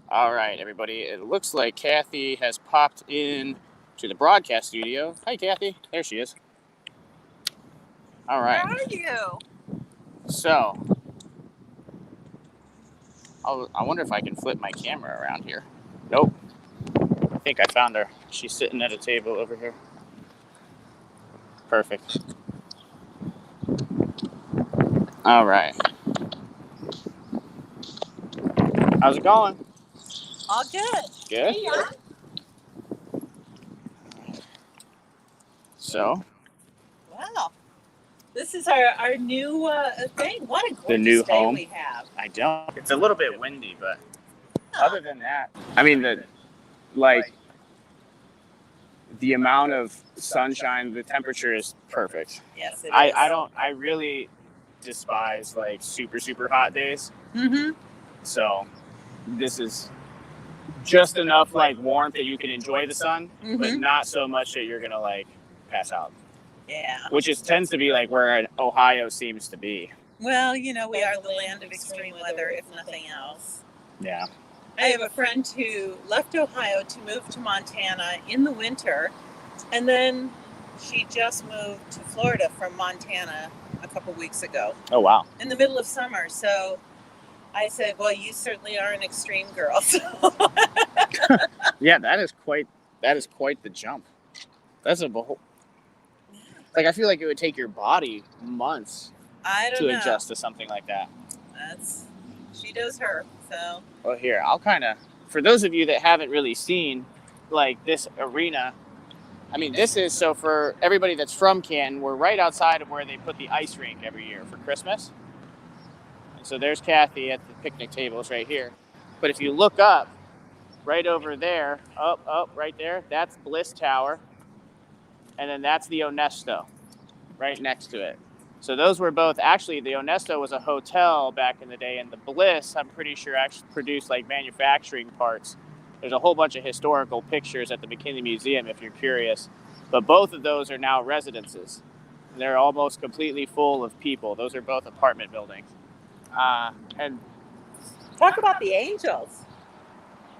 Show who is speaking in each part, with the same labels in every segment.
Speaker 1: All right, everybody. It looks like Kathy has popped in to the broadcast studio. Hi, Kathy. There she is. All right.
Speaker 2: Where are you?
Speaker 1: So, I wonder if I can flip my camera around here. Nope. I think I found her. She's sitting at a table over here. Perfect. All right. How's it going?
Speaker 2: All good.
Speaker 1: Good.
Speaker 2: Hey, on.
Speaker 1: So,
Speaker 2: Wow. This is our new thing. What a gorgeous
Speaker 1: the new
Speaker 2: day
Speaker 1: home.
Speaker 2: we have.
Speaker 1: I don't. It's a little bit windy, but other than that, I mean the amount of sunshine, the temperature is perfect.
Speaker 2: Yes, it is.
Speaker 1: I really despise like super hot days.
Speaker 2: Mm-hmm.
Speaker 1: So this is just enough like warmth that you can enjoy the sun, but not so much that you're gonna like pass out.
Speaker 2: Yeah.
Speaker 1: Which tends to be like where Ohio seems to be.
Speaker 2: Well, we are the land of extreme weather, if nothing else.
Speaker 1: Yeah.
Speaker 2: I have a friend who left Ohio to move to Montana in the winter, and then she just moved to Florida from Montana a couple weeks ago.
Speaker 1: Oh, wow.
Speaker 2: In the middle of summer. So I said, well, you certainly are an extreme girl. So.
Speaker 1: Yeah, that is quite the jump. That's a whole. Like, I feel like it would take your body months to adjust to something like that.
Speaker 2: She does her, so.
Speaker 1: Well, here, I'll kind of, for those of you that haven't really seen, like, this arena, I mean, this is, so for everybody that's from Canton, we're right outside of where they put the ice rink every year for Christmas. And so there's Kathy at the picnic tables right here. But if you look up, right over there, up, right there, that's Bliss Tower. And then that's the Onesto, right next to it. So those were both, actually, the Onesto was a hotel back in the day, and the Bliss, I'm pretty sure, actually produced like manufacturing parts. There's a whole bunch of historical pictures at the McKinley Museum if you're curious. But both of those are now residences. They're almost completely full of people. Those are both apartment buildings. And
Speaker 2: talk about the angels.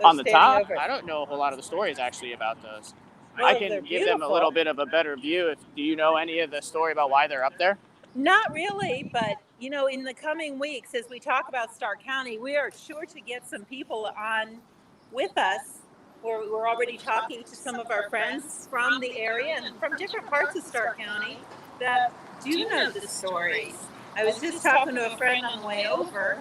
Speaker 1: On the top, I don't know a whole lot of the stories actually about those.
Speaker 2: Well,
Speaker 1: I can give them a little bit of a better view. Do you know any of the story about why they're up there?
Speaker 2: Not really, but in the coming weeks, as we talk about Stark County, we are sure to get some people on with us. We're already talking to some of our friends from the area and from different parts of Stark County that do know the stories. I was just talking to a friend on the way over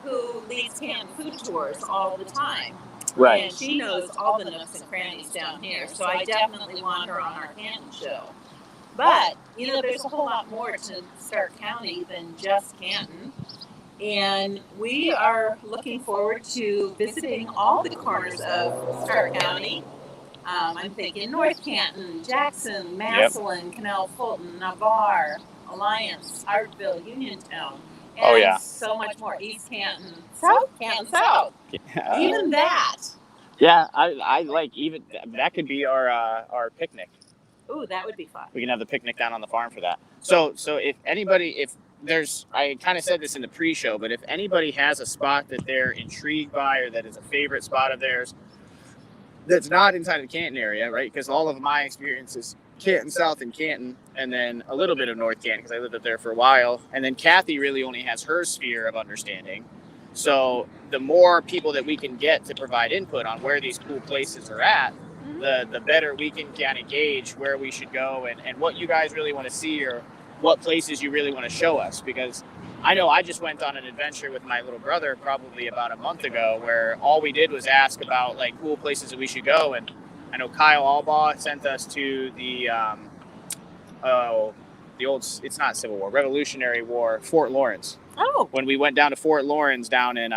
Speaker 2: who leads Canton food tours all the time.
Speaker 1: Right.
Speaker 2: And she knows all the nooks and crannies down here, so I definitely want her on our Canton show. But, there's a whole lot more to Stark County than just Canton. And we are looking forward to visiting all the corners of Stark County. I'm thinking North Canton, Jackson, Massillon, Canal Fulton, Navarre, Alliance, Hartville, Uniontown. And so much more. East Canton, South Canton, South. Yeah. Even that.
Speaker 1: Yeah, I like even that could be our picnic.
Speaker 2: Ooh, that would be fun.
Speaker 1: We can have the picnic down on the farm for that. So if there's, I kind of said this in the pre-show, but if anybody has a spot that they're intrigued by or that is a favorite spot of theirs that's not inside of the Canton area, right? Because all of my experience is Canton South and Canton, and then a little bit of North Canton because I lived up there for a while. And then Kathy really only has her sphere of understanding. So the more people that we can get to provide input on where these cool places are at, the better we can kind of gauge where we should go and what you guys really want to see or what places you really want to show us. Because I know I just went on an adventure with my little brother probably about a month ago where all we did was ask about like cool places that we should go. And I know Kyle Albaugh sent us to the old, it's not Civil War, Revolutionary War, Fort Lawrence.
Speaker 2: Oh.
Speaker 1: When we went down to Fort Lawrence down in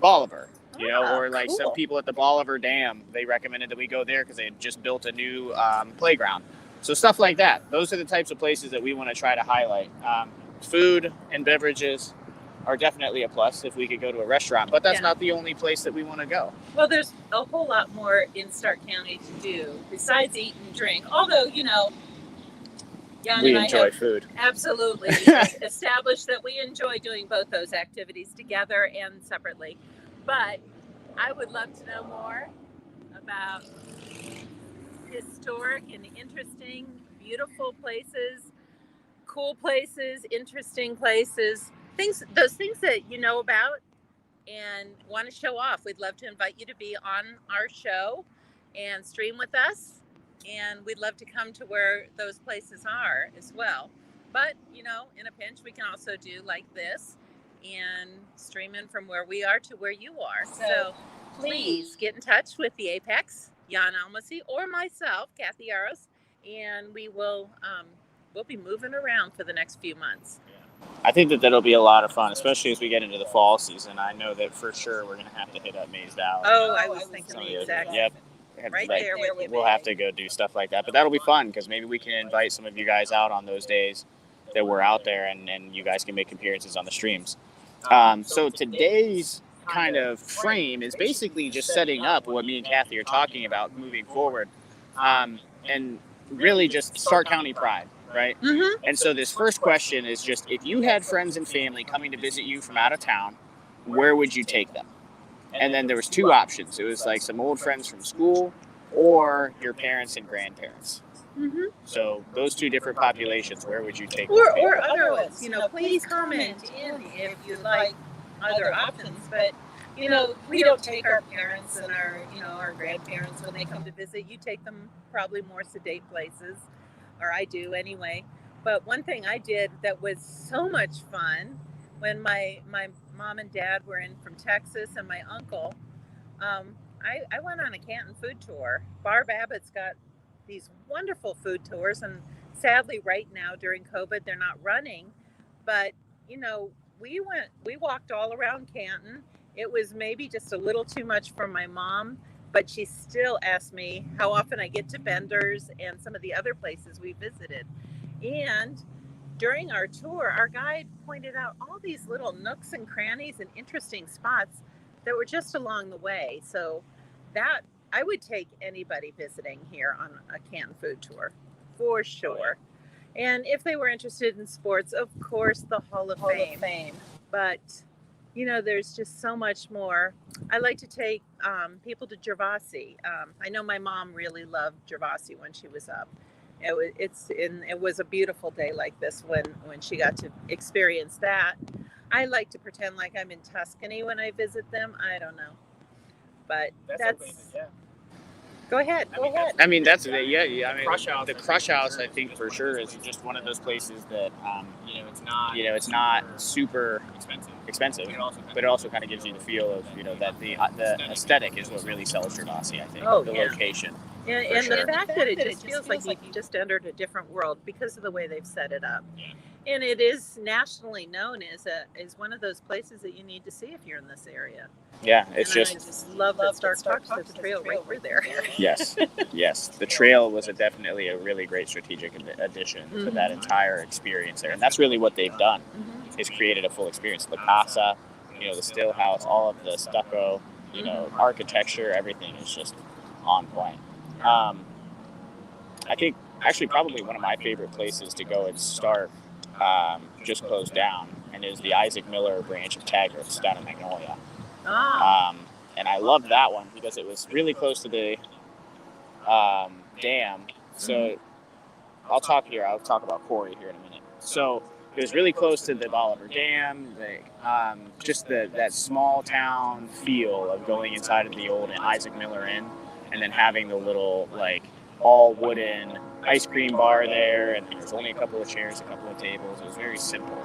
Speaker 1: Bolivar. Or like cool. Some people at the Bolivar Dam, they recommended that we go there because they had just built a new playground. So stuff like that. Those are the types of places that we want to try to highlight. Food and beverages are definitely a plus if we could go to a restaurant, but that's not the only place that we want to go.
Speaker 2: Well, there's a whole lot more in Stark County to do besides eat and drink. Although, Jan
Speaker 1: we
Speaker 2: and
Speaker 1: enjoy food.
Speaker 2: Absolutely. Established that we enjoy doing both those activities together and separately. But I would love to know more about historic and interesting, beautiful places, cool places, interesting places, those things that you know about and want to show off. We'd love to invite you to be on our show and stream with us. And we'd love to come to where those places are as well. But, in a pinch, we can also do like this and stream in from where we are to where you are. So please get in touch with the Apex, Jan Almasy, or myself, Kathy Aros, and we'll be moving around for the next few months.
Speaker 1: I think that'll be a lot of fun, especially as we get into the fall season. I know that for sure we're going to have to hit up Maze Valley.
Speaker 2: Oh, I was thinking the exact.
Speaker 1: Yep.
Speaker 2: Right there with you.
Speaker 1: We'll have to go do stuff like that. But that'll be fun because maybe we can invite some of you guys out on those days that we're out there and you guys can make appearances on the streams. So today's kind of frame is basically just setting up what me and Kathy are talking about moving forward. And really just Stark County pride. Right?
Speaker 2: Mm-hmm.
Speaker 1: And so this first question is just, if you had friends and family coming to visit you from out of town, where would you take them? And then there was two options. It was like some old friends from school or your parents and grandparents.
Speaker 2: Mm-hmm.
Speaker 1: So those two different populations, where would you take them?
Speaker 2: Or other ones. Please comment in if you like other options. But, we don't take our parents and our grandparents when they come to visit. You take them probably more sedate places. Or I do anyway. But one thing I did that was so much fun when my mom and dad were in from Texas and my uncle, I went on a Canton food tour. Barb Abbott's got these wonderful food tours, and sadly right now during COVID they're not running. But we walked all around Canton. It was maybe just a little too much for my mom, but she still asked me how often I get to Bender's and some of the other places we visited. And during our tour, our guide pointed out all these little nooks and crannies and interesting spots that were just along the way. So that I would take anybody visiting here on a Canton food tour for sure. And if they were interested in sports, of course, the Hall of Fame. But there's just so much more. I like to take people to Gervasi. I know my mom really loved Gervasi when she was up. It was a beautiful day like this when she got to experience that. I like to pretend like I'm in Tuscany when I visit them. I don't know, but that's Go ahead.
Speaker 1: I mean, that's it. Yeah. I mean, the Crush House, I think for sure is just one of those places that, it's not super expensive, but it also kind of gives you the feel of, that the aesthetic is what really sells Gervasi, I think.
Speaker 2: Oh,
Speaker 1: the
Speaker 2: yeah.
Speaker 1: location.
Speaker 2: And the fact that it just feels like you just entered a different world because of the way they've set it up.
Speaker 1: Yeah.
Speaker 2: And it is nationally known as one of those places that you need to see if you're in this area.
Speaker 1: Yeah, it's
Speaker 2: and
Speaker 1: just...
Speaker 2: I just love that Stark Talks to the trail right through there.
Speaker 1: Yes. The trail was definitely a really great strategic addition to that entire experience there. And that's really what they've done, is created a full experience. The casa, the still house, all of the stucco, architecture, everything is just on point. I think actually probably one of my favorite places to go in Stark just closed down, and is the Isaac Miller branch of Taggart's down in Magnolia. And I loved that one because it was really close to the dam. So I'll talk about Corey here in a minute. So it was really close to the Bolivar Dam, just that small town feel of going inside of the old Isaac Miller Inn, and then having the little all wooden ice cream bar there, and there's only a couple of chairs, a couple of tables. It was very simple.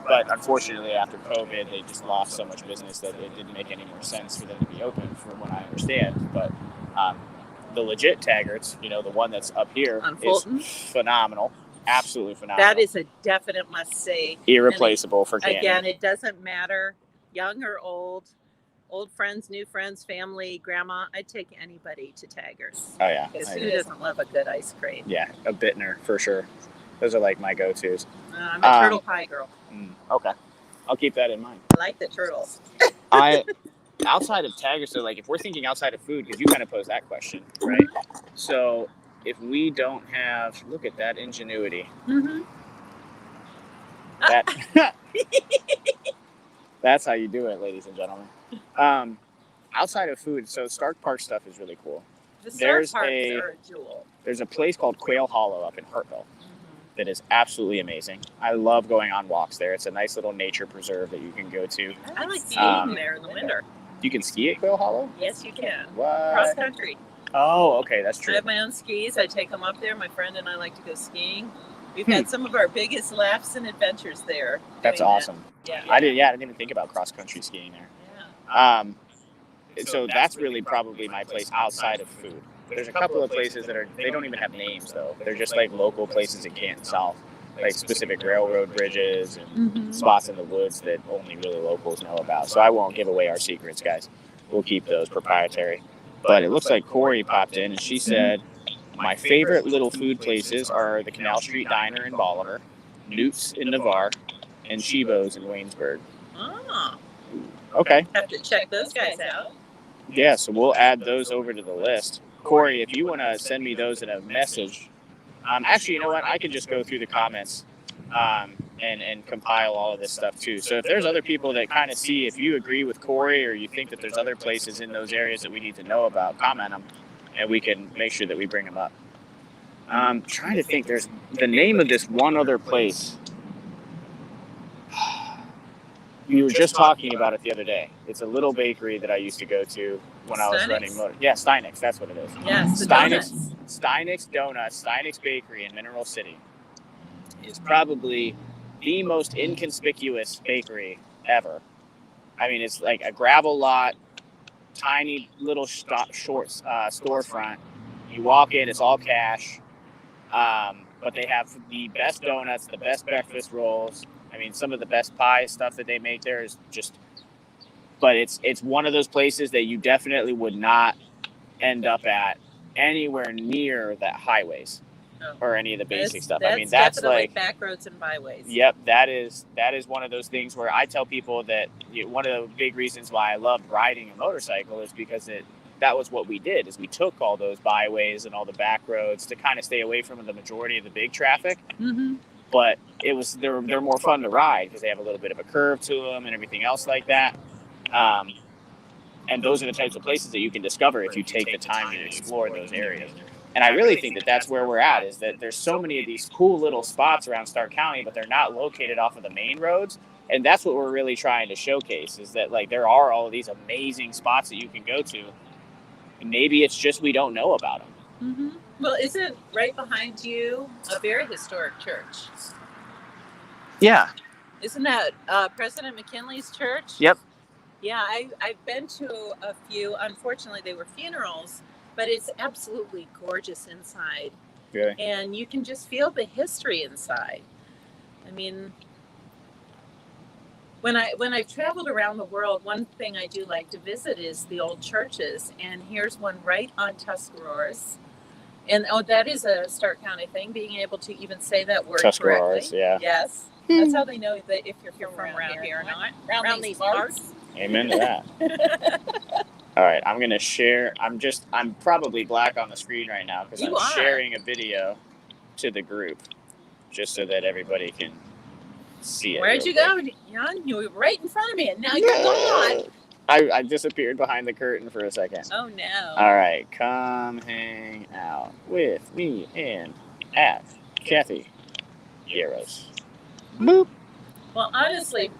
Speaker 1: But unfortunately, after COVID, they just lost so much business that it didn't make any more sense for them to be open, from what I understand. But the legit Taggart's, the one that's up here, is phenomenal. Absolutely phenomenal.
Speaker 2: That is a definite must-see.
Speaker 1: Irreplaceable for Canton.
Speaker 2: Again, it doesn't matter, young or old friends, new friends, family, grandma. I'd take anybody to Taggart's.
Speaker 1: Oh, yeah.
Speaker 2: Because who doesn't love a good ice cream?
Speaker 1: Yeah, a Bittner, for sure. Those are my go-tos.
Speaker 2: I'm a turtle pie girl.
Speaker 1: Okay. I'll keep that in mind.
Speaker 2: I like the turtles.
Speaker 1: Outside of Taggart's, so if we're thinking outside of food, because you kind of posed that question, right? So if we don't have, look at that ingenuity. That That's how you do it, ladies and gentlemen. Outside of food, so Stark Park stuff is really cool.
Speaker 2: The Stark
Speaker 1: There's
Speaker 2: Parks
Speaker 1: a-
Speaker 2: are a jewel.
Speaker 1: There's a place called Quail Hollow up in Hartville that is absolutely amazing. I love going on walks there. It's a nice little nature preserve that you can go to.
Speaker 2: I like
Speaker 1: Um,
Speaker 2: skiing there in the winter.
Speaker 1: You can ski at Quail Hollow?
Speaker 2: Yes, you can.
Speaker 1: What?
Speaker 2: Cross country.
Speaker 1: Oh, okay, that's
Speaker 2: I
Speaker 1: true.
Speaker 2: have my own skis. I take them up there. My friend and I like to go skiing. We've had some of our biggest laughs and adventures there.
Speaker 1: That's
Speaker 2: doing that.
Speaker 1: awesome.
Speaker 2: Yeah.
Speaker 1: I didn't even think about cross country skiing there.
Speaker 2: Yeah.
Speaker 1: So that's really probably my place outside of food. There's a couple of places they don't even have names though. They're just like local places in Canton South, like specific railroad bridges and spots in the woods that only really locals know about. So I won't give away our secrets, guys. We'll keep those proprietary. But it looks like Corey popped in and she said, my favorite little food places are the Canal Street Diner in Bolivar, Newt's in Navarre, and Chibo's in Waynesburg.
Speaker 2: Ah,
Speaker 1: Okay.
Speaker 2: have to check those guys out.
Speaker 1: Yeah, so we'll add those over to the list. Corey, if you want to send me those in a message, actually, you know what? I could just go through the comments and compile all of this stuff too. So if there's other people that kind of see if you agree with Corey or you think that there's other places in those areas that we need to know about, comment them, and we can make sure that we bring them up. I'm trying to think. There's the name of this one other place. We were just talking about it the other day. It's a little bakery that I used to go to when I was
Speaker 2: Steinix?
Speaker 1: running motor. Yeah, Steinix. That's what it is.
Speaker 2: Yes, the
Speaker 1: Steinix.
Speaker 2: donuts.
Speaker 1: Steinix Donuts, Steinix Bakery in Mineral City is probably the most inconspicuous bakery ever. I mean, it's like a gravel lot, tiny little storefront. You walk in, it's all cash. But they have the best donuts, the best breakfast rolls. I mean, some of the best pie stuff that they make there is just. But it's one of those places that you definitely would not end up at anywhere near that highways or any of the basic stuff. I mean, that's like
Speaker 2: back roads and byways.
Speaker 1: Yep, that is one of those things where I tell people that one of the big reasons why I loved riding a motorcycle is because that was what we did, is we took all those byways and all the back roads to kind of stay away from the majority of the big traffic.
Speaker 2: Mm-hmm.
Speaker 1: But they're more fun to ride because they have a little bit of a curve to them and everything else like that. And those are the types of places that you can discover if you take the time to explore those areas. And I really think that that's where we're at, is that there's so many of these cool little spots around Stark County, but they're not located off of the main roads. And that's what we're really trying to showcase, is that like there are all of these amazing spots that you can go to. And maybe it's just we don't know about them.
Speaker 2: Mm-hmm. Well, isn't right behind you a very historic church?
Speaker 1: Yeah.
Speaker 2: Isn't that President McKinley's church?
Speaker 1: Yep.
Speaker 2: Yeah, I've been to a few. Unfortunately, they were funerals, but it's absolutely gorgeous inside.
Speaker 1: Really?
Speaker 2: And you can just feel the history inside. I mean, when I've traveled around the world, one thing I do like to visit is the old churches. And here's one right on Tuscaroras. And that is a Stark County thing, being able to even say that word
Speaker 1: Tuscaroras,
Speaker 2: correctly.
Speaker 1: yeah.
Speaker 2: Yes. That's how they know that if you're from around here or not. Around these parts.
Speaker 1: Amen to that. All right, I'm gonna share. I'm probably black on the screen right now because I'm sharing a video to the group, just so that everybody can see it.
Speaker 2: Where'd you go, Jan? You were right in front of me, and now you're gone.
Speaker 1: I disappeared behind the curtain for a second.
Speaker 2: Oh no!
Speaker 1: All right, come hang out with me and at Kathy Guerreros. Boop.
Speaker 2: Well, honestly,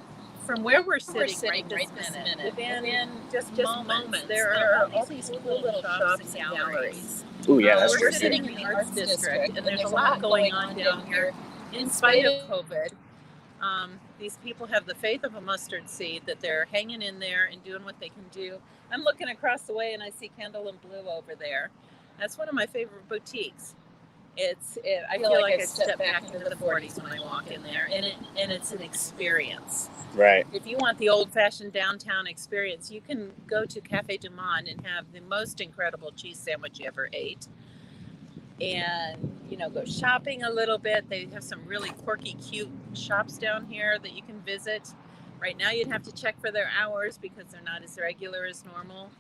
Speaker 2: from where we're sitting right this minute, within just moments, there are all these cool little shops and galleries.
Speaker 1: Ooh, yeah, that's
Speaker 2: We're
Speaker 1: true.
Speaker 2: sitting in the Arts District, and there's a lot going on down here. In spite of COVID, these people have the faith of a mustard seed that they're hanging in there and doing what they can do. I'm looking across the way, and I see Kendall and Blue over there. That's one of my favorite boutiques. I feel like I step back into the 40s when I walk in there, and it's an experience.
Speaker 1: Right.
Speaker 2: If you want the old-fashioned downtown experience, you can go to Cafe Du Monde and have the most incredible cheese sandwich you ever ate. And, go shopping a little bit. They have some really quirky, cute shops down here that you can visit. Right now, you'd have to check for their hours because they're not as regular as normal.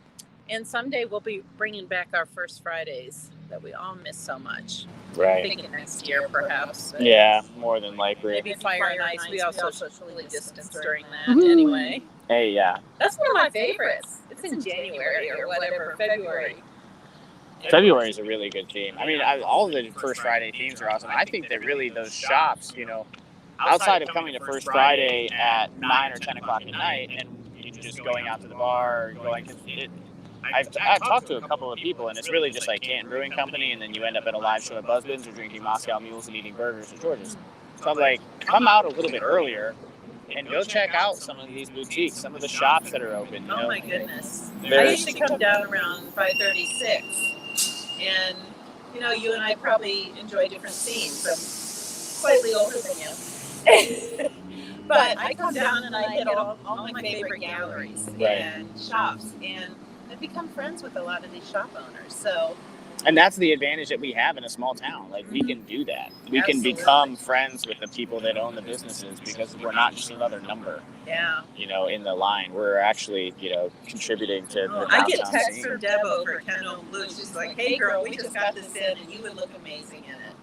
Speaker 2: And someday we'll be bringing back our First Fridays that we all miss so much. I'm
Speaker 1: Right.
Speaker 2: thinking next year, perhaps. But
Speaker 1: Yeah, more than likely.
Speaker 2: maybe Fire and Ice. We all socially distanced during that.
Speaker 1: Woo.
Speaker 2: Anyway,
Speaker 1: Hey, yeah.
Speaker 2: that's one of my favorites. It's in January or whatever, February.
Speaker 1: February is a really good theme. I mean, all of the First Friday themes are awesome. I think that really those shops, outside of coming to First Friday at 9 or 10 o'clock at night and just going out to the bar or going, I've talked to a couple of people, and it's really just like Canton Brewing Company, and then you end up at a live show at Buzzbins or drinking Moscow Mules and eating burgers at George's. So I'm like, come out a little bit earlier and go check out some of these boutiques, some of the shops that are open.
Speaker 2: Oh my goodness! I
Speaker 1: There's-
Speaker 2: used to come down around 5:36, and you and I probably enjoy different scenes. I'm slightly older than you, but I come down and I hit all my favorite galleries and shops, and I've become friends with a lot of these shop owners. So.
Speaker 1: And that's the advantage that we have in a small town. Like, we can do that. We can
Speaker 2: Absolutely.
Speaker 1: become friends with the people that own the businesses because we're not just another number,
Speaker 2: Yeah.
Speaker 1: in the line. We're actually, contributing to the downtown
Speaker 2: I get texts
Speaker 1: scene.
Speaker 2: from Deb over at Kendall Blue. She's like, "Hey, girl, we just got this in, and you would look amazing in it."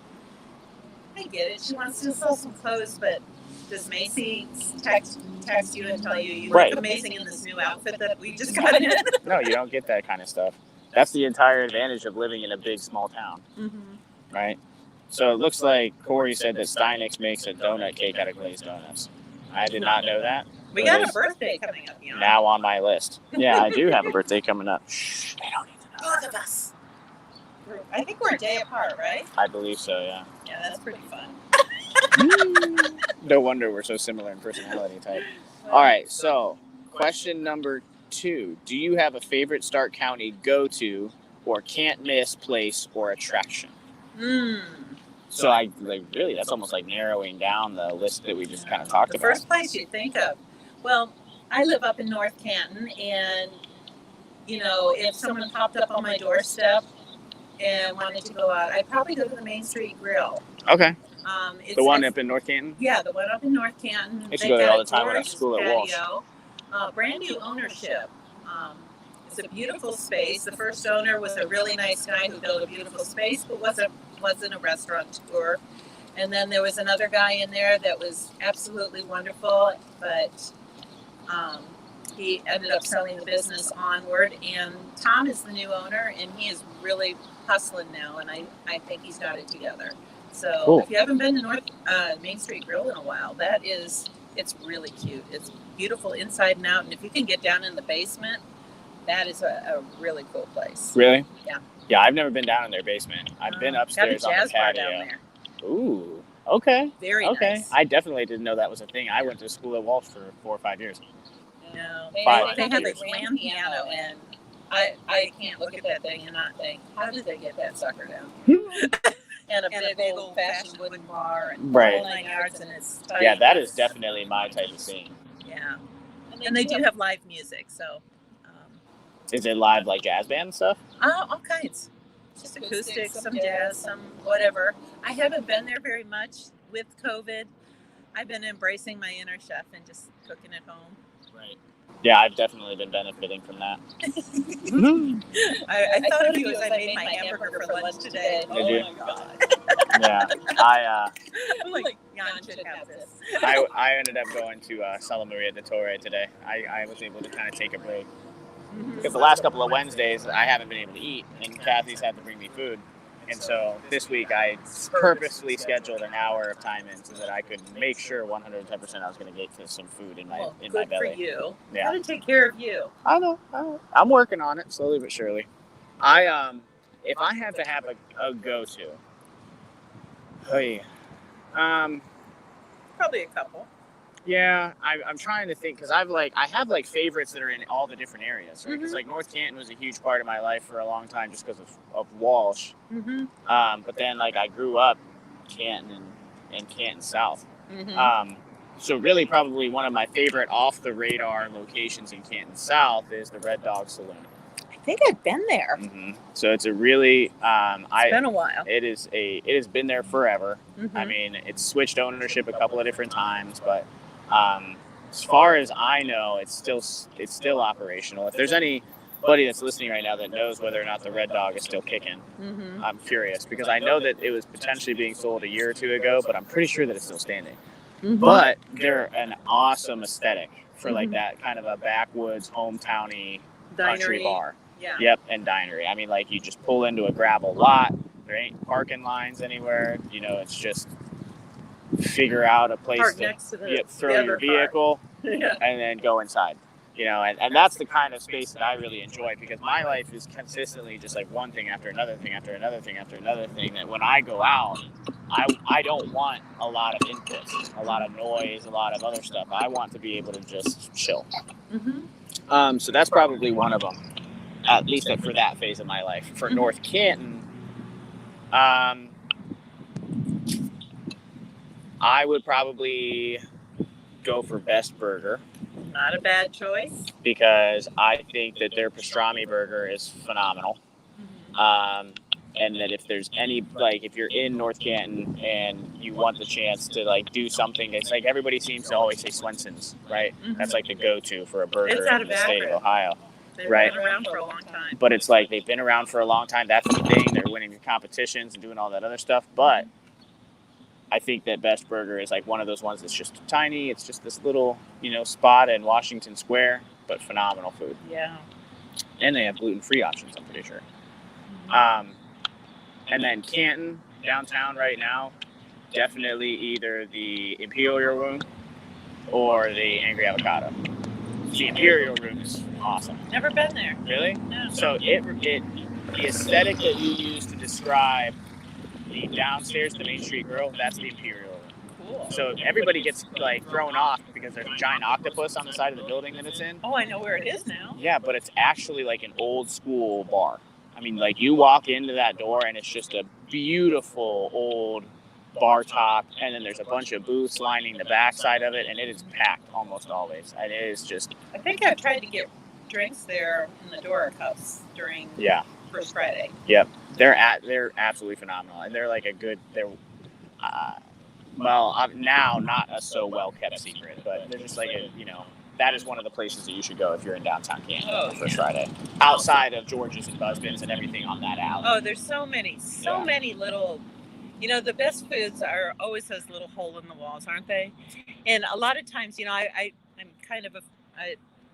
Speaker 2: I get it. She wants to sell some clothes, but does Macy text you and tell you
Speaker 1: Right.
Speaker 2: look amazing in this new outfit that we just got in?
Speaker 1: No, you don't get that kind of stuff. That's the entire advantage of living in a big, small town,
Speaker 2: Mm-hmm.
Speaker 1: right? So it looks like Corey said that Steinix makes a donut cake out of glazed donuts. I did not know that.
Speaker 2: We got a birthday coming up,
Speaker 1: Now on my list. Yeah, I do have a birthday coming up. Shh, they don't need to know.
Speaker 2: Both of us. I think we're a day apart, right?
Speaker 1: I believe so, yeah.
Speaker 2: Yeah, that's pretty fun.
Speaker 1: No wonder we're so similar in personality type. All right, so question number 2. Do you have a favorite Stark County go-to or can't miss place or attraction? So really, that's almost like narrowing down the list that we just kind of talked
Speaker 2: The
Speaker 1: about.
Speaker 2: first place you'd think of. Well, I live up in North Canton, and if someone popped up on my doorstep and wanted to go out, I'd probably go to the Main Street Grill.
Speaker 1: Okay.
Speaker 2: It's
Speaker 1: The one up in North Canton?
Speaker 2: Yeah, the one up in North Canton.
Speaker 1: I used to
Speaker 2: They've
Speaker 1: go there
Speaker 2: got
Speaker 1: all
Speaker 2: a
Speaker 1: the time when I was
Speaker 2: gorgeous
Speaker 1: at school at Walsh.
Speaker 2: patio. Brand new ownership. It's a beautiful space. The first owner was a really nice guy who built a beautiful space, but wasn't a restaurateur. And then there was another guy in there that was absolutely wonderful, but he ended up selling the business onward. And Tom is the new owner, and he is really hustling now, and I think he's got it together. So
Speaker 1: Cool.
Speaker 2: If you haven't been to North Main Street Grill in a while, it's really cute. It's beautiful inside and out, and if you can get down in the basement, that is a really cool place.
Speaker 1: Really?
Speaker 2: Yeah.
Speaker 1: Yeah, I've never been down in their basement. I've been upstairs
Speaker 2: got a
Speaker 1: on
Speaker 2: jazz
Speaker 1: the
Speaker 2: bar
Speaker 1: patio.
Speaker 2: down there.
Speaker 1: Ooh. Okay.
Speaker 2: Very
Speaker 1: Okay.
Speaker 2: nice.
Speaker 1: I definitely didn't know that was a thing. I went to school at Walsh for 4 or 5 years.
Speaker 2: No,
Speaker 1: Five.
Speaker 2: they have a grand piano, and I can't look at that thing and not think, how did they get that sucker down? And a big old fashioned wooden bar and
Speaker 1: Right.
Speaker 2: whole 9 yards, and it's tight.
Speaker 1: Yeah, that is definitely my type of scene.
Speaker 2: Yeah, and they do have live music, so
Speaker 1: Is it live like jazz band stuff?
Speaker 2: all kinds. Just acoustic, some jazz, some whatever. I haven't been there very much with COVID. I've been embracing my inner chef and just cooking at home.
Speaker 1: Right. Yeah, I've definitely been benefiting from that.
Speaker 2: I thought of you as I made my hamburger for lunch today.
Speaker 1: Did
Speaker 2: Oh
Speaker 1: you?
Speaker 2: my god!
Speaker 1: Yeah.
Speaker 2: I'm like, Jan should have this.
Speaker 1: I ended up going to Sala Maria de Torre today. I was able to kind of take a break. Because the last couple of Wednesdays, I haven't been able to eat, and Kathy's had to bring me food. And so this week, I purposely scheduled an hour of time in so that I could make sure 110% I was going to get to some food in my
Speaker 2: Good
Speaker 1: belly.
Speaker 2: for you.
Speaker 1: Yeah.
Speaker 2: Gotta take care of you.
Speaker 1: I know. I'm working on it slowly but surely. If I had to have a go-to,
Speaker 2: Probably a couple.
Speaker 1: yeah, I'm trying to think because I have favorites that are in all the different areas, right? Because like North Canton was a huge part of my life for a long time just because of Walsh.
Speaker 2: Mm-hmm.
Speaker 1: But then I grew up Canton and Canton South.
Speaker 2: Mm-hmm.
Speaker 1: So really probably one of my favorite off the radar locations in Canton South is the Red Dog Saloon.
Speaker 2: I think I've been there.
Speaker 1: So it's a really
Speaker 2: It's been a while.
Speaker 1: it has been there forever.
Speaker 2: Mm-hmm.
Speaker 1: I mean, it's switched ownership a couple of different times, but as far as I know, it's still operational. If there's any buddy that's listening right now that knows whether or not the Red Dog is still kicking.
Speaker 2: Mm-hmm.
Speaker 1: I'm curious because I know that it was potentially being sold a year or two ago, but I'm pretty sure that it's still standing.
Speaker 2: Mm-hmm.
Speaker 1: But they're an awesome aesthetic for like
Speaker 2: Mhm.
Speaker 1: that kind of a backwoods, hometowny country
Speaker 2: Dinery.
Speaker 1: bar.
Speaker 2: Yeah.
Speaker 1: Yep, and dinery. I mean, like you just pull into a gravel lot. There ain't parking lines anywhere. You know, it's just figure out a place
Speaker 2: Park
Speaker 1: to
Speaker 2: next to the
Speaker 1: throw
Speaker 2: the
Speaker 1: your
Speaker 2: other car.
Speaker 1: vehicle
Speaker 2: Yeah.
Speaker 1: and then go inside. You know, and that's the kind of space that I really enjoy because my life is consistently just like one thing after another thing after another thing after another thing. That when I go out, I don't want a lot of inputs, a lot of noise, a lot of other stuff. I want to be able to just chill.
Speaker 2: Mm-hmm.
Speaker 1: So that's probably one of them, at least for that phase of my life. For
Speaker 2: Mhm.
Speaker 1: North Canton, I would probably go for Best Burger
Speaker 2: Not a bad choice.
Speaker 1: because I think that their pastrami burger is phenomenal. And that if there's any, like, if you're in North Canton and you want the chance to, like, do something, it's like everybody seems to always say Swenson's, right?
Speaker 2: Mhm.
Speaker 1: That's, like, the go-to for a burger
Speaker 2: It's out
Speaker 1: in
Speaker 2: of
Speaker 1: the state of
Speaker 2: Akron.
Speaker 1: Ohio.
Speaker 2: They've
Speaker 1: Right.
Speaker 2: been around for a long time.
Speaker 1: But it's like they've been around for a long time. That's the thing. They're winning the competitions and doing all that other stuff. But I think that Best Burger is, like, one of those ones that's just tiny. It's just this little, you know, spot in Washington Square, but phenomenal food.
Speaker 2: Yeah.
Speaker 1: And they have gluten-free options, I'm pretty sure. And then Canton, downtown right now, definitely either the Imperial Room or the Angry Avocado. The Imperial Room is awesome.
Speaker 2: Never been there.
Speaker 1: Really?
Speaker 2: No.
Speaker 1: So the aesthetic that you use to describe the downstairs, the Main Street Grill, that's the Imperial Room.
Speaker 2: Cool.
Speaker 1: So everybody gets, like, thrown off because there's a giant octopus on the side of the building that it's in.
Speaker 2: Oh, I know where it is now.
Speaker 1: Yeah, but it's actually like an old school bar. I mean, like, you walk into that door and it's just a beautiful old bar top, and then there's a bunch of booths lining the back side of it, and it is packed almost always. And it is just,
Speaker 2: I think I tried to get drinks there in the Dora Cups during
Speaker 1: yeah,
Speaker 2: First Friday.
Speaker 1: they're absolutely phenomenal, and they're like a good, now not a so well kept secret, but they're just like a, you know, that is one of the places that you should go if you're in downtown Canton on the First Friday, outside of George's and Buzzbins and everything on that alley.
Speaker 2: Oh, there's so many little, you know, the best foods are always those little hole in the walls, aren't they? And a lot of times, you know, I'm kind of a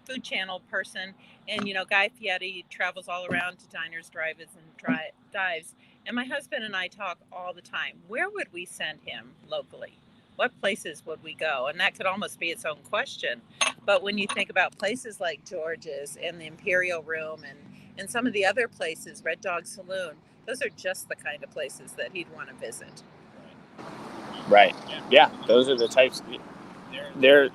Speaker 2: food channel person, and, you know, Guy Fieri travels all around to diners, drive-ins, and dives. And my husband and I talk all the time. Where would we send him locally? What places would we go? And that could almost be its own question. But when you think about places like George's and the Imperial Room and some of the other places, Red Dog Saloon, those are just the kind of places that he'd want to visit.
Speaker 1: Right. Yeah, those are the types. They're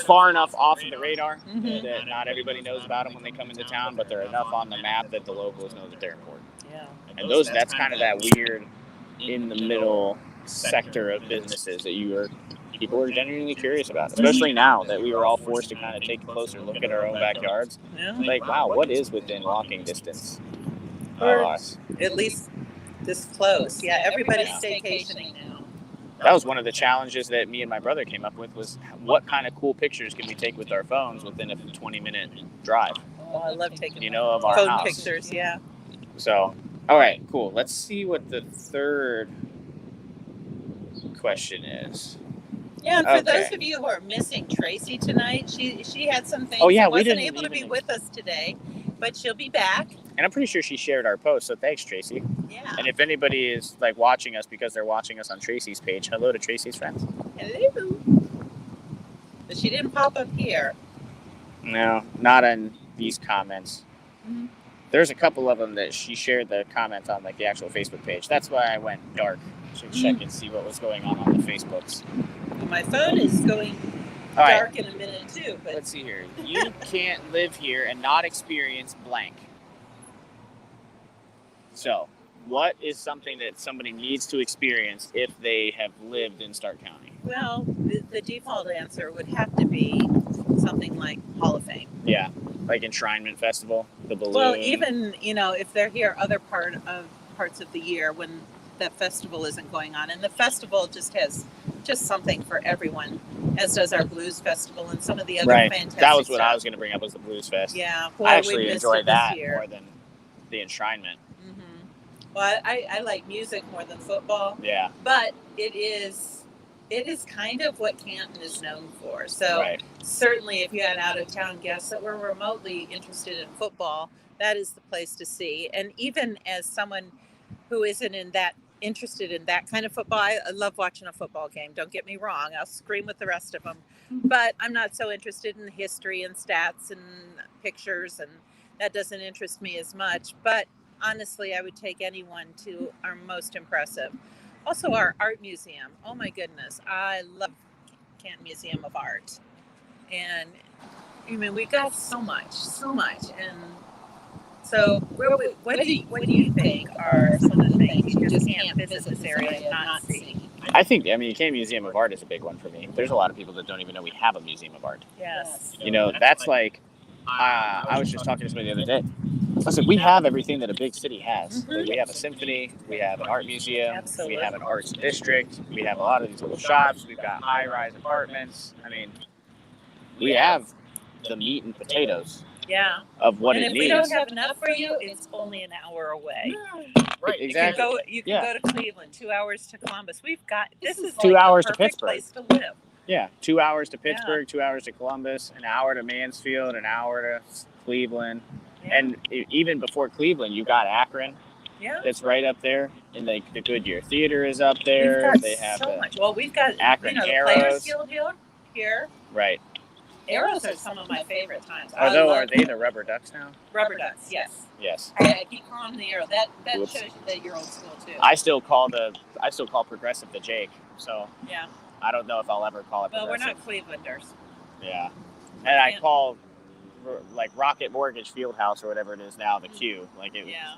Speaker 1: far enough off of the radar
Speaker 2: Mhm.
Speaker 1: that not everybody knows about them when they come into town, but they're enough on the map that the locals know that they're important.
Speaker 2: Yeah.
Speaker 1: And that's kind of that weird in the middle sector of businesses that people are genuinely curious about, especially now that we were all forced to kind of take a closer look at our own backyards.
Speaker 2: Yeah.
Speaker 1: Like, wow, what is within walking distance of
Speaker 2: Or
Speaker 1: us?
Speaker 2: at least this close. Yeah, everybody's staycationing now.
Speaker 1: That was one of the challenges that me and my brother came up with, was what kind of cool pictures can we take with our phones within a 20-minute drive,
Speaker 2: Oh, I love taking
Speaker 1: you know, of our
Speaker 2: phone
Speaker 1: house.
Speaker 2: pictures. Yeah.
Speaker 1: So, all right, cool. Let's see what the third question is.
Speaker 2: Yeah, and for
Speaker 1: Okay.
Speaker 2: those of you who are missing Tracy tonight, she had some things.
Speaker 1: Oh, yeah,
Speaker 2: She
Speaker 1: we
Speaker 2: wasn't
Speaker 1: didn't
Speaker 2: able to be
Speaker 1: even-
Speaker 2: with us today, but she'll be back.
Speaker 1: And I'm pretty sure she shared our post, so thanks, Tracy.
Speaker 2: Yeah.
Speaker 1: And if anybody is, like, watching us because they're watching us on Tracy's page, hello to Tracy's friends.
Speaker 2: Hello. But she didn't pop up here.
Speaker 1: No, not on these comments.
Speaker 2: Mhm.
Speaker 1: There's a couple of them that she shared the comments on, like, the actual Facebook page. That's why I went dark to check and see what was going on the Facebooks.
Speaker 2: My phone is going
Speaker 1: All right,
Speaker 2: dark in a minute too, but
Speaker 1: let's see here. You can't live here and not experience blank. So, what is something that somebody needs to experience if they have lived in Stark County?
Speaker 2: well, the default answer would have to be something like Hall of Fame.
Speaker 1: Yeah, like Enshrinement Festival, the balloon.
Speaker 2: Well, even, you know, if they're here other parts of the year when that festival isn't going on, and the festival just has just something for everyone. as does our Blues Festival and some of the other
Speaker 1: Right.
Speaker 2: fantastic
Speaker 1: That was what
Speaker 2: stuff.
Speaker 1: I was going to bring up was the Blues Fest.
Speaker 2: Yeah, boy,
Speaker 1: I actually
Speaker 2: we missed
Speaker 1: enjoy
Speaker 2: it this
Speaker 1: that
Speaker 2: year.
Speaker 1: more than the enshrinement.
Speaker 2: Well, I like music more than football.
Speaker 1: Yeah.
Speaker 2: But it is kind of what Canton is known for. So
Speaker 1: Right.
Speaker 2: certainly if you had out of town guests that were remotely interested in football, that is the place to see. And even as someone who isn't interested in that kind of football, I love watching a football game. Don't get me wrong. I'll scream with the rest of them. But I'm not so interested in history and stats and pictures, and that doesn't interest me as much. But honestly, I would take anyone to our most impressive. Also, our art museum. Oh my goodness, I love Canton Museum of Art, and I mean we've got so much, and so what do you think are some of the things you just can't visit this area and not see?
Speaker 1: I think, Canton Museum of Art is a big one for me. There's a lot of people that don't even know we have a museum of art.
Speaker 2: Yes.
Speaker 1: That's like, I was just talking to somebody the other day. I said, we have everything that a big city has.
Speaker 2: Mhm.
Speaker 1: We have a symphony, we have an art museum,
Speaker 2: Absolutely.
Speaker 1: we have an arts district, we have a lot of these little shops, we've got high-rise apartments. We have the meat and potatoes
Speaker 2: Yeah.
Speaker 1: of what
Speaker 2: and
Speaker 1: it
Speaker 2: if
Speaker 1: needs.
Speaker 2: we don't have enough for you, it's only an hour away.
Speaker 1: Right,
Speaker 2: You
Speaker 1: exactly.
Speaker 2: can go to Cleveland, 2 hours to Columbus. This is
Speaker 1: 2
Speaker 2: like
Speaker 1: hours
Speaker 2: the
Speaker 1: to
Speaker 2: perfect
Speaker 1: Pittsburgh.
Speaker 2: place to live.
Speaker 1: Yeah, 2 hours to Pittsburgh, 2 hours to Columbus, an hour to Mansfield, an hour to Cleveland.
Speaker 2: Yeah.
Speaker 1: And even before Cleveland, you got Akron.
Speaker 2: Yeah.
Speaker 1: That's right up there. And the Goodyear Theater is up
Speaker 2: We've
Speaker 1: there.
Speaker 2: got
Speaker 1: They have
Speaker 2: so much. Well, we've got
Speaker 1: Akron
Speaker 2: the
Speaker 1: Arrows.
Speaker 2: Players Guild here.
Speaker 1: Right.
Speaker 2: Arrows are some of my favorite times.
Speaker 1: Are they the Rubber Ducks now?
Speaker 2: Rubber Ducks? Yes.
Speaker 1: Yes.
Speaker 2: I keep calling them the Arrow. That
Speaker 1: Whoops.
Speaker 2: shows you that you're old school too.
Speaker 1: I still call Progressive the Jake. So
Speaker 2: yeah.
Speaker 1: I don't know if I'll ever call it
Speaker 2: Well, we're
Speaker 1: Progressive.
Speaker 2: not Clevelanders.
Speaker 1: Yeah. And I call like Rocket Mortgage Fieldhouse or whatever it is now the Q.
Speaker 2: Yeah.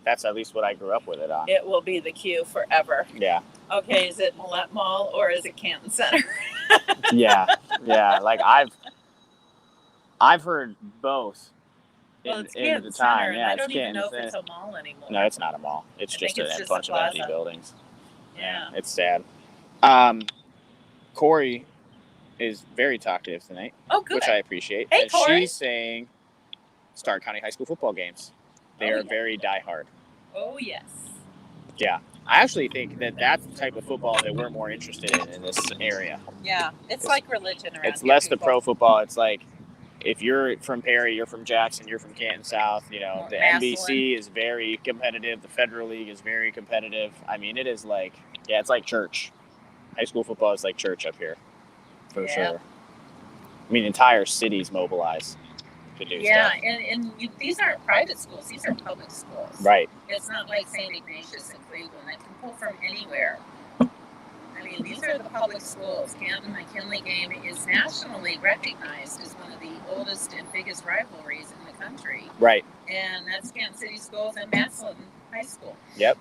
Speaker 1: That's at least what I grew up with it on.
Speaker 2: It will be the Q forever.
Speaker 1: Yeah.
Speaker 2: Okay, is it Millette Mall or is it Canton Center?
Speaker 1: Yeah. Like I've heard both.
Speaker 2: Well, it's
Speaker 1: in
Speaker 2: Canton
Speaker 1: the time.
Speaker 2: Center, and
Speaker 1: Yeah,
Speaker 2: I
Speaker 1: it's
Speaker 2: don't even
Speaker 1: Canton
Speaker 2: know if
Speaker 1: Center.
Speaker 2: it's a mall anymore.
Speaker 1: No, it's not a mall. It's
Speaker 2: I
Speaker 1: just
Speaker 2: think it's
Speaker 1: a
Speaker 2: just
Speaker 1: bunch
Speaker 2: a
Speaker 1: of empty
Speaker 2: plaza.
Speaker 1: buildings.
Speaker 2: Yeah.
Speaker 1: It's sad. Corey is very talkative tonight,
Speaker 2: Oh, good.
Speaker 1: which I appreciate.
Speaker 2: Hey,
Speaker 1: and
Speaker 2: Corey.
Speaker 1: she's saying Stark County High School football games. They
Speaker 2: Oh,
Speaker 1: are
Speaker 2: yeah.
Speaker 1: very diehard.
Speaker 2: Oh, yes.
Speaker 1: Yeah. I actually think that that's the type of football that we're more interested in this area.
Speaker 2: Yeah, it's like religion around
Speaker 1: It's
Speaker 2: here,
Speaker 1: less the
Speaker 2: people.
Speaker 1: pro football. It's like if you're from Perry, you're from Jackson, you're from Canton South, the
Speaker 2: Massillon.
Speaker 1: NBC is very competitive. The Federal League is very competitive. It is like, it's like church. High school football is like church up here, for
Speaker 2: Yeah.
Speaker 1: sure. Entire cities mobilize to do
Speaker 2: Yeah,
Speaker 1: stuff.
Speaker 2: these aren't private schools; these are public schools.
Speaker 1: Right.
Speaker 2: It's not like St. Ignatius in Cleveland that can pull from anywhere. These are the public schools. Canton McKinley game is nationally recognized as one of the oldest and biggest rivalries in the country,
Speaker 1: Right.
Speaker 2: and that's Canton City Schools and Massillon High School.
Speaker 1: Yep.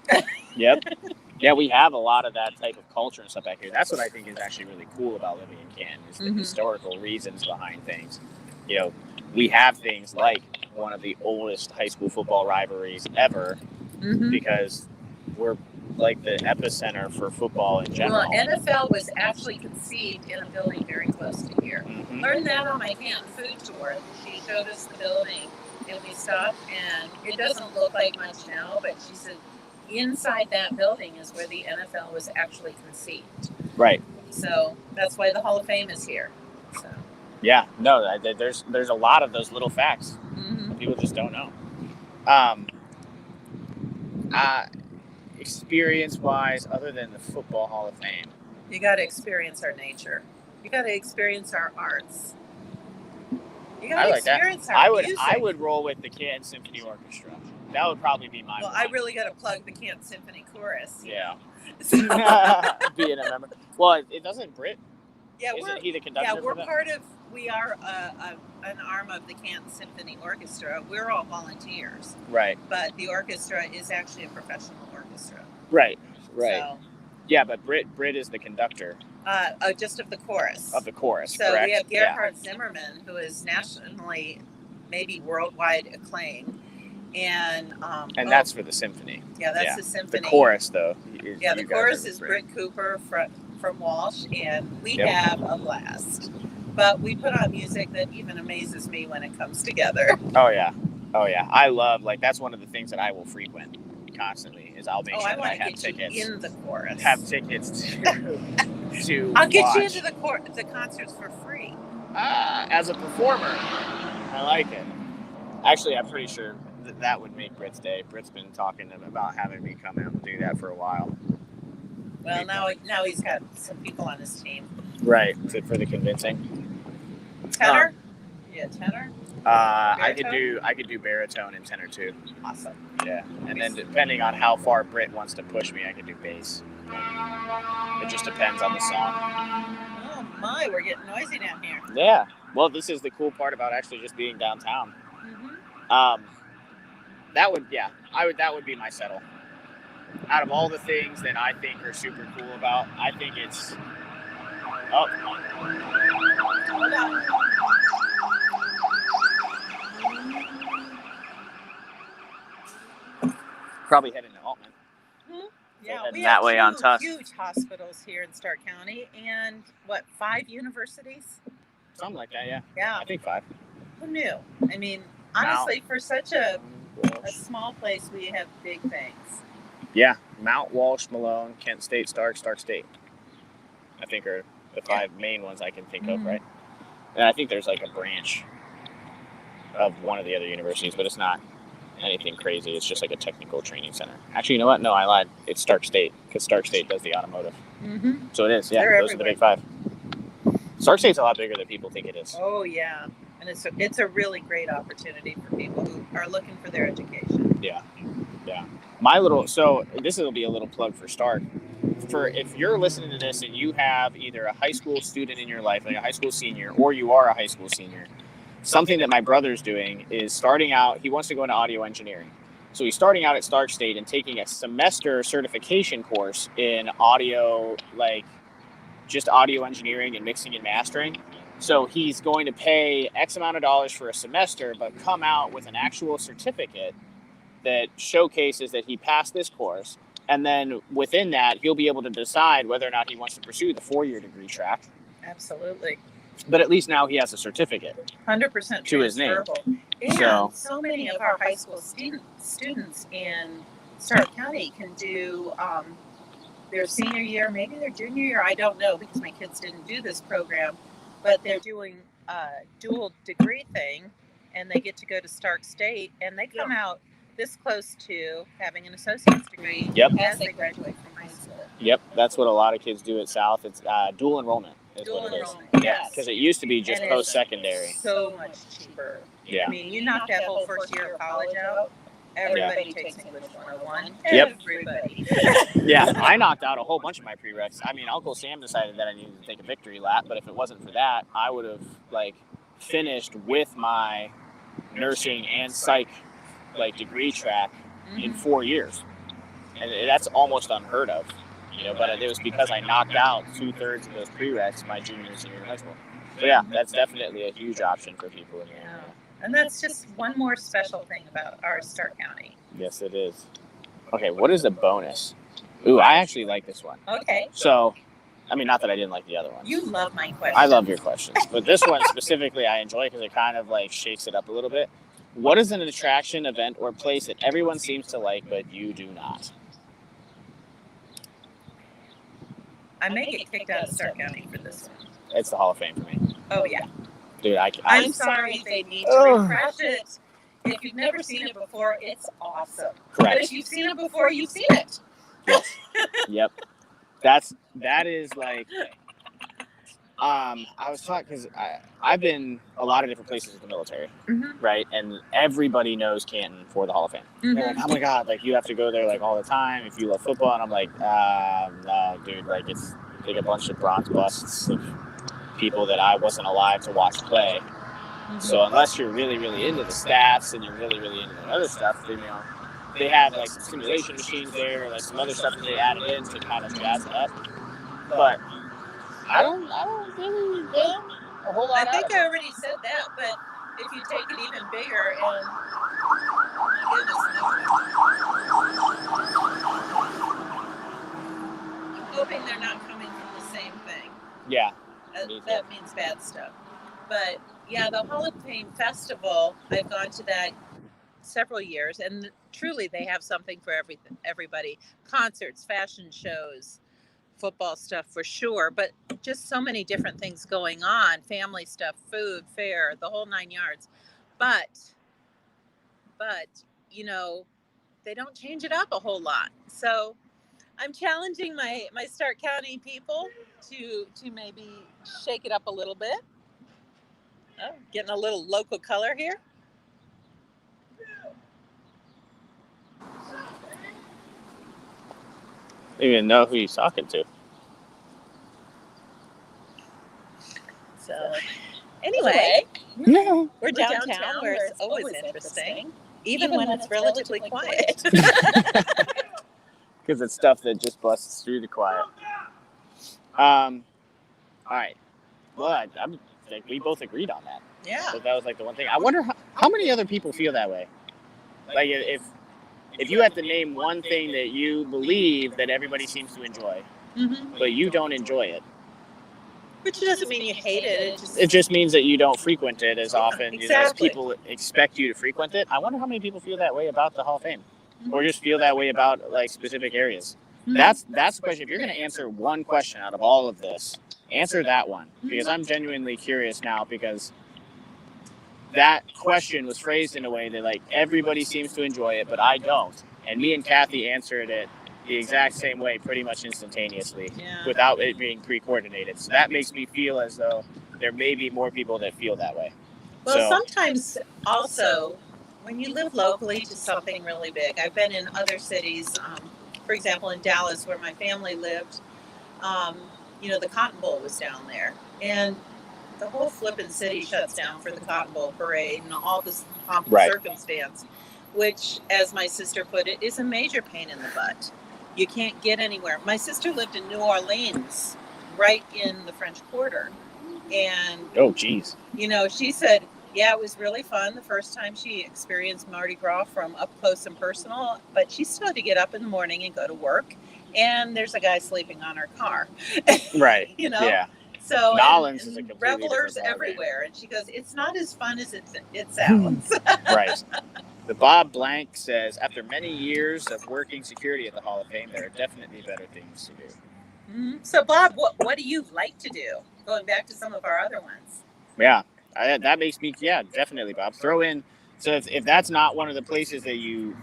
Speaker 1: Yeah, we have a lot of that type of culture and stuff back here. That's what I think is actually really cool about living in Canton is the
Speaker 2: Mhm.
Speaker 1: historical reasons behind things. We have things like one of the oldest high school football rivalries ever
Speaker 2: Mm-hmm.
Speaker 1: because we're like the epicenter for football in general.
Speaker 2: Well, NFL was actually conceived in a building very close to here.
Speaker 1: Mhm.
Speaker 2: Learned that on my Canton food tour. She showed us the building, and we stopped, and it doesn't look like much now, but she said inside that building is where the NFL was actually conceived.
Speaker 1: Right.
Speaker 2: So that's why the Hall of Fame is here. So.
Speaker 1: Yeah. No, there's a lot of those little facts
Speaker 2: Mm-hmm.
Speaker 1: people just don't know. Experience-wise, other than the Football Hall of Fame,
Speaker 2: You got to experience our nature. You got to experience our arts. You got
Speaker 1: I
Speaker 2: to
Speaker 1: like that.
Speaker 2: experience our music.
Speaker 1: I would roll with the Canton Symphony Orchestra. That would probably be my
Speaker 2: Well,
Speaker 1: one.
Speaker 2: I really got to plug the Canton Symphony Chorus.
Speaker 1: Yeah.
Speaker 2: So,
Speaker 1: Being a member. Well, it doesn't Brit.
Speaker 2: yeah,
Speaker 1: Isn't he the conductor?
Speaker 2: Yeah, we're
Speaker 1: for that?
Speaker 2: part of. We are an arm of the Canton Symphony Orchestra. We're all volunteers,
Speaker 1: Right.
Speaker 2: but the orchestra is actually a professional orchestra.
Speaker 1: Right.
Speaker 2: So,
Speaker 1: Yeah, but Brit is the conductor
Speaker 2: just of the chorus.
Speaker 1: of the chorus.
Speaker 2: So
Speaker 1: correct?
Speaker 2: we have Gerhard Zimmerman, who is nationally, maybe worldwide acclaimed, and
Speaker 1: that's for the symphony.
Speaker 2: that's
Speaker 1: yeah.
Speaker 2: the symphony.
Speaker 1: The chorus, though.
Speaker 2: Yeah, the chorus is Britt Cooper from Walsh, and we
Speaker 1: Yep.
Speaker 2: have a blast. But we put on music that even amazes me when it comes together.
Speaker 1: Oh yeah. I love, like, that's one of the things that I will frequent constantly is I'll make sure
Speaker 2: I
Speaker 1: that I
Speaker 2: want to
Speaker 1: have
Speaker 2: get
Speaker 1: tickets.
Speaker 2: you in the chorus.
Speaker 1: Have tickets to
Speaker 2: I'll get you
Speaker 1: watch.
Speaker 2: into the concerts for free.
Speaker 1: As a performer, I like it. Actually, I'm pretty sure that would make Britt's day. Britt's been talking about having me come out and do that for a while.
Speaker 2: Well, now he's got some people on his team.
Speaker 1: Right, for the convincing.
Speaker 2: Tenor? Tenor?
Speaker 1: I could do baritone and tenor too.
Speaker 2: Awesome.
Speaker 1: Yeah, and then depending on how far Britt wants to push me, I could do bass. It just depends on the song.
Speaker 2: Oh my, we're getting noisy down here.
Speaker 1: Yeah. Well, this is the cool part about actually just being downtown.
Speaker 2: Mm-hmm.
Speaker 1: That would be my settle. Out of all the things that I think are super cool about, I think it's. Oh.
Speaker 2: Hold on.
Speaker 1: Probably heading to Altman.
Speaker 2: Yeah,
Speaker 1: heading
Speaker 2: we
Speaker 1: that
Speaker 2: have
Speaker 1: way on
Speaker 2: two
Speaker 1: Tusk.
Speaker 2: huge hospitals here in Stark County, and 5 universities?
Speaker 1: Something like that, yeah.
Speaker 2: Yeah,
Speaker 1: I think 5.
Speaker 2: who knew? I mean, honestly, for such a small place, we have big things.
Speaker 1: Yeah, Mount Walsh, Malone, Kent State, Stark State. I think are the 5 main ones I can think of, right? And I think there's like a branch of one of the other universities, but it's not anything crazy. It's just like a technical training center. Actually, you know what? No, I lied. It's Stark State, because Stark State does the automotive.
Speaker 2: Mm-hmm.
Speaker 1: So it is, yeah.
Speaker 2: They're
Speaker 1: Those are the big 5. Stark State's a lot bigger than people think it is.
Speaker 2: Oh, yeah. And it's a really great opportunity for people who are looking for their education.
Speaker 1: Yeah. So this will be a little plug for Stark. If you're listening to this and you have either a high school student in your life, like a high school senior, or you are a high school senior, something that my brother's doing is starting out. He wants to go into audio engineering. So he's starting out at Stark State and taking a semester certification course in audio, like just audio engineering and mixing and mastering. So he's going to pay X amount of dollars for a semester, but come out with an actual certificate that showcases that he passed this course. And then within that, he'll be able to decide whether or not he wants to pursue the 4-year degree track.
Speaker 2: Absolutely.
Speaker 1: But at least now he has a certificate.
Speaker 2: 100%
Speaker 1: to his name.
Speaker 2: And so many of our high school students in Stark County can do their senior year, maybe their junior year. I don't know because my kids didn't do this program, but they're doing a dual degree thing, and they get to go to Stark State, and they come out this close to having an associate's degree as they graduate from high school.
Speaker 1: Yep, that's what a lot of kids do at South. It's dual enrollment.
Speaker 2: Dual enrollment,
Speaker 1: yes. Because it used to be just post-secondary.
Speaker 2: So much cheaper.
Speaker 1: Yeah.
Speaker 2: I mean, you knock that whole first year of college out, everybody takes English 101.
Speaker 1: Yep.
Speaker 2: Everybody.
Speaker 1: Yeah, I knocked out a whole bunch of my prereqs. I mean, Uncle Sam decided that I needed to take a victory lap, but if it wasn't for that, I would have finished with my nursing and psych degree track in 4 years, and that's almost unheard of. But it was because I knocked out 2/3 of those prereqs my junior and senior in high school. So yeah, that's definitely a huge option for people in the area.
Speaker 2: And that's just one more special thing about our Stark County.
Speaker 1: Yes, it is. Okay, what is a bonus? Ooh, I actually like this one.
Speaker 2: Okay.
Speaker 1: So, I mean, not that I didn't like the other one.
Speaker 2: You love my questions.
Speaker 1: I love your questions, but this one specifically I enjoy because it kind of shakes it up a little bit. What is an attraction, event, or place that everyone seems to like but you do not?
Speaker 2: I may get kicked out of Stark County for this one.
Speaker 1: It's the Hall of Fame for me.
Speaker 2: Oh, yeah.
Speaker 1: Dude,
Speaker 2: I'm sorry they need to refresh it. If you've never seen it before, it's awesome.
Speaker 1: Correct.
Speaker 2: But if you've seen it before, you've seen it.
Speaker 1: Yes. Yep. That is I was taught because I've been a lot of different places with the military, right? And everybody knows Canton for the Hall of Fame. They're like, oh my God, you have to go there all the time if you love football. And I'm like, no, dude, it's a bunch of bronze busts of people that I wasn't alive to watch play. So unless you're really, really into the stats and you're really, really into the other stuff, then, they have some simulation machines there, or some other stuff that they added in to kind of jazz it up. But I don't really get a whole lot.
Speaker 2: I think I already said that, but if you take it even bigger and I'm hoping they're not coming from the same
Speaker 1: Yeah.
Speaker 2: That means bad stuff. But yeah, the Hall of Fame Festival, I've gone to that several years, and truly they have something for everybody. Concerts, fashion shows, football stuff for sure, but just so many different things going on, family stuff, food, fair, the whole 9 yards. But you know, they don't change it up a whole lot. So I'm challenging my Stark County people to maybe shake it up a little bit. Oh, getting a little local color here.
Speaker 1: I don't even know who he's talking to.
Speaker 2: So anyway,
Speaker 1: No.
Speaker 2: we're downtown where it's always interesting, even when it's relatively quiet.
Speaker 1: Because it's stuff that just busts through the quiet. All right. Well, I'm like, we both agreed on that.
Speaker 2: Yeah.
Speaker 1: So that was like the one thing. I wonder how many other people feel that way. Like if you had to name one thing that you believe that everybody seems to enjoy, but you don't enjoy it.
Speaker 2: Which doesn't mean you hate it.
Speaker 1: It just means that you don't frequent it as often as
Speaker 2: exactly.
Speaker 1: people expect you to frequent it. I wonder how many people feel that way about the Hall of Fame, or just feel that way about like specific areas. That's the question. If you're going to answer one question out of all of this, answer that one, because I'm genuinely curious now, because that question was phrased in a way that like everybody seems to enjoy it, but I don't. And me and Kathy answered it the exact same way, pretty much instantaneously, without it being pre-coordinated. So that makes me feel as though there may be more people that feel that way.
Speaker 2: Well, sometimes also, when you live locally to something really big, I've been in other cities, for example, in Dallas, where my family lived, the Cotton Bowl was down there. And the whole flippin' city shuts down for the Cotton Bowl parade and all this pomp and circumstance, which, as my sister put it, is a major pain in the butt. You can't get anywhere. My sister lived in New Orleans, right in the French Quarter. And,
Speaker 1: oh, geez.
Speaker 2: She said, yeah, it was really fun the first time she experienced Mardi Gras from up close and personal, but she still had to get up in the morning and go to work. And there's a guy sleeping on her car.
Speaker 1: Right. Yeah.
Speaker 2: So
Speaker 1: Nolens is a completely
Speaker 2: revelers everywhere. And she goes, it's not as fun as it sounds.
Speaker 1: Right. The Bob Blank says, after many years of working security at the Hall of Fame, there are definitely better things to do.
Speaker 2: Mm-hmm. So, Bob, what do you like to do? Going back to some of our other ones.
Speaker 1: Yeah, that makes me, definitely, Bob. Throw in, so if that's not one of the places that you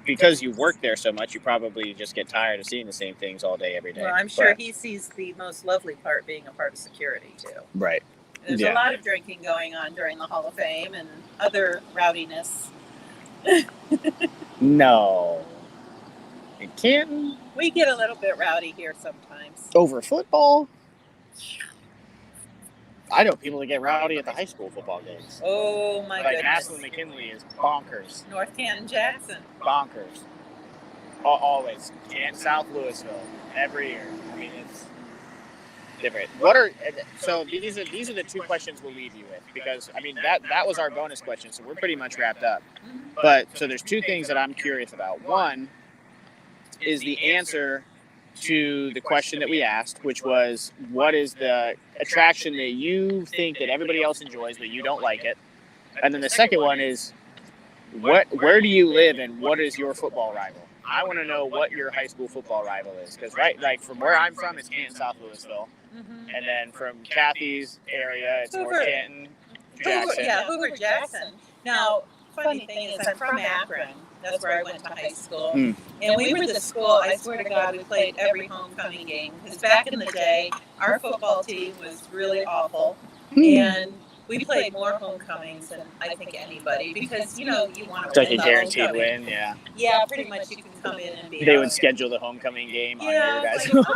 Speaker 1: because you work there so much, you probably just get tired of seeing the same things all day, every day.
Speaker 2: Well, I'm sure he sees the most lovely part being a part of security, too.
Speaker 1: Right.
Speaker 2: There's a lot of drinking going on during the Hall of Fame and other rowdiness.
Speaker 1: No. In Canton?
Speaker 2: We get a little bit rowdy here sometimes.
Speaker 1: Over football? I know people that get rowdy at the high school football games.
Speaker 2: Oh, my goodness.
Speaker 1: Like Ashland McKinley is bonkers.
Speaker 2: North Canton Jackson.
Speaker 1: Bonkers. Always. And South Louisville. Every year. I mean, it's different. So these are the two questions we'll leave you with, because I mean that was our bonus question, so we're pretty much wrapped up. But so there's two things that I'm curious about. One is the answer to the question that we asked, which was, what is the attraction that you think that everybody else enjoys but you don't like it? And then the second one is, where do you live and what is your football rival? I want to know what your high school football rival is, because from where I'm from, it's Canton, South Louisville. And then from Kathy's area, it's North Canton, Jackson.
Speaker 2: Hoover Jackson. Now, funny thing is, I'm from Akron. That's where I went to high school. And we were the school, I swear to God, we played every homecoming game. Because back in the day, our football team was really awful. And we played more homecomings than I think anybody, because you want to win.
Speaker 1: It's like a guaranteed win, yeah.
Speaker 2: Yeah, pretty much you can come in and be.
Speaker 1: They would schedule the homecoming game on your guys.
Speaker 2: Like,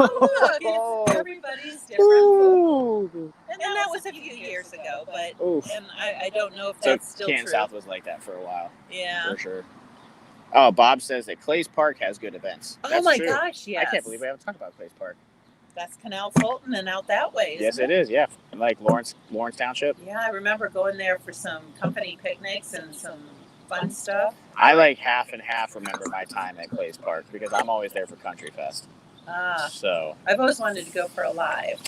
Speaker 2: look, everybody's different. And that was a few years ago, but and I don't know if that's still
Speaker 1: Canton
Speaker 2: true.
Speaker 1: South was like that for a while.
Speaker 2: Yeah.
Speaker 1: For sure. Oh, Bob says that Clays Park has good events. That's
Speaker 2: my
Speaker 1: true.
Speaker 2: Gosh, yes.
Speaker 1: I can't believe we haven't talked about Clays Park.
Speaker 2: That's Canal Fulton and out that way, isn't
Speaker 1: Yes, it is, yeah. Like Lawrence Township.
Speaker 2: Yeah, I remember going there for some company picnics and some fun stuff.
Speaker 1: I like half and half remember my time at Clays Park, because I'm always there for Country Fest.
Speaker 2: Ah.
Speaker 1: So
Speaker 2: I've always wanted to go for a live.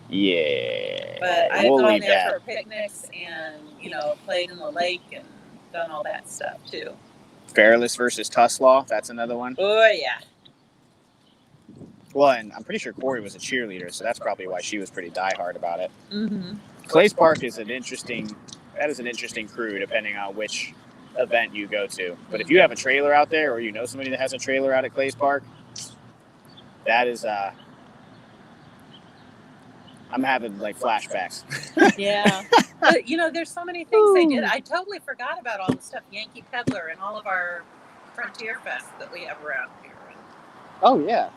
Speaker 1: Yeah.
Speaker 2: But I've
Speaker 1: we'll
Speaker 2: gone
Speaker 1: leave
Speaker 2: there
Speaker 1: that.
Speaker 2: for picnics and, played in the lake and done all that stuff too.
Speaker 1: Fairless versus Tuslaw. That's another one.
Speaker 2: Oh, yeah.
Speaker 1: Well, and I'm pretty sure Corey was a cheerleader, so that's probably why she was pretty diehard about it.
Speaker 2: Mm-hmm.
Speaker 1: Clay's Park is an interesting crew depending on which event you go to. But if you have a trailer out there, or you know somebody that has a trailer out at Clay's Park, that is I'm having like flashbacks.
Speaker 2: Yeah. But, there's so many things they did. I totally forgot about all the stuff, Yankee Peddler and all of our Frontier Fest that we have around here.
Speaker 1: Oh yeah.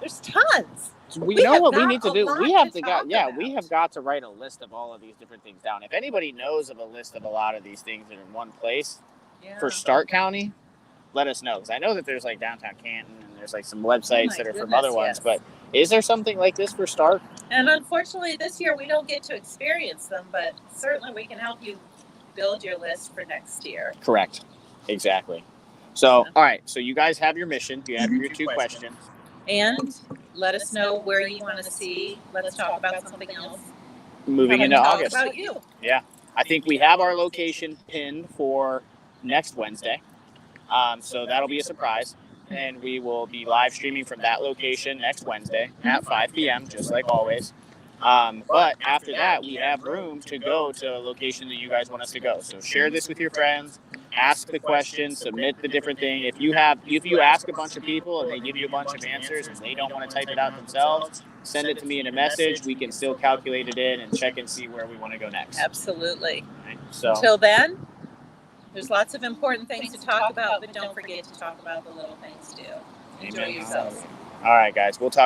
Speaker 2: There's tons.
Speaker 1: We know
Speaker 2: have
Speaker 1: what we
Speaker 2: got
Speaker 1: need to
Speaker 2: a
Speaker 1: do.
Speaker 2: lot
Speaker 1: We have
Speaker 2: to
Speaker 1: to
Speaker 2: talk about.
Speaker 1: we have got to write a list of all of these different things down. If anybody knows of a list of a lot of these things that are in one place for Stark County, let us know. Because I know that there's like downtown Canton and there's like some websites that are from other ones.
Speaker 2: Yes.
Speaker 1: But is there something like this for Stark?
Speaker 2: And unfortunately, this year we don't get to experience them, but certainly we can help you build your list for next year.
Speaker 1: Correct. Exactly. So, all right. So you guys have your mission. You have your 2 questions.
Speaker 2: And let us know where you want to see. Let's talk about something else.
Speaker 1: Moving into August.
Speaker 2: About you.
Speaker 1: Yeah. I think we have our location pinned for next Wednesday. So that'll be a surprise. And we will be live streaming from that location next Wednesday at 5 p.m., just like always. But after that, we have room to go to a location that you guys want us to go. So share this with your friends, ask the questions, submit the different thing. If you ask a bunch of people and they give you a bunch of answers and they don't want to type it out themselves, send it to me in a message. We can still calculate it in and check and see where we want to go next.
Speaker 2: Absolutely.
Speaker 1: Right? So
Speaker 2: until then, there's lots of important things to talk about, but don't forget to talk about the little things too. Enjoy yourselves.
Speaker 1: All right, guys. We'll talk